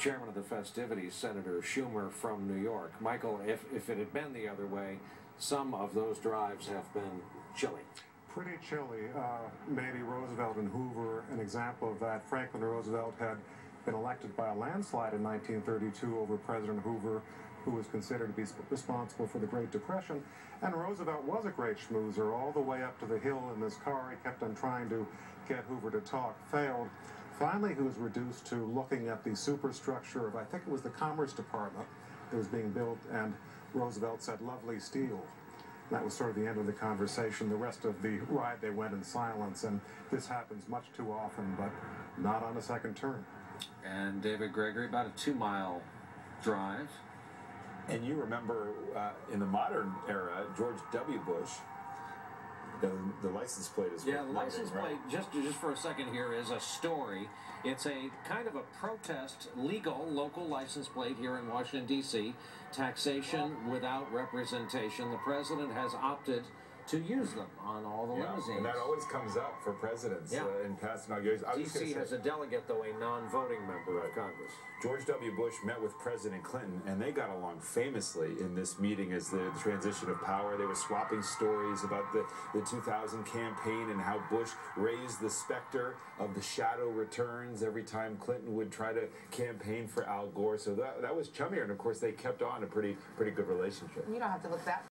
chairman of the festivities, Senator Schumer from New York. Michael, if it had been the other way, some of those drives have been chilly. Pretty chilly. Maybe Roosevelt and Hoover, an example of that. Franklin Roosevelt had been elected by a landslide in 1932 over President Hoover, who was considered to be responsible for the Great Depression. And Roosevelt was a great schmoozer all the way up to the hill in this car. He kept on trying to get Hoover to talk, failed. Finally, he was reduced to looking at the superstructure of, I think it was the Commerce Department that was being built, and Roosevelt said, "Lovely steel." That was sort of the end of the conversation. The rest of the ride, they went in silence, and this happens much too often, but not on a second term. And David Gregory, about a 2-mile drive. And you remember in the modern era, George W. Bush, the license plate is the license plate, just for a second here, is a story. It's a kind of a protest, legal, local license plate here in Washington, D.C. Taxation without representation. The president has opted to use them on all the limousines. And that always comes up for presidents in past inaugurations. D.C. has a delegate, though, a non-voting member of Congress. George W. Bush met with President Clinton, and they got along famously in this meeting as the transition of power. They were swapping stories about the 2000 campaign and how Bush raised the specter of the shadow returns every time Clinton would try to campaign for Al Gore. So that was chummier, and of course they kept on a pretty good relationship. You don't have to look that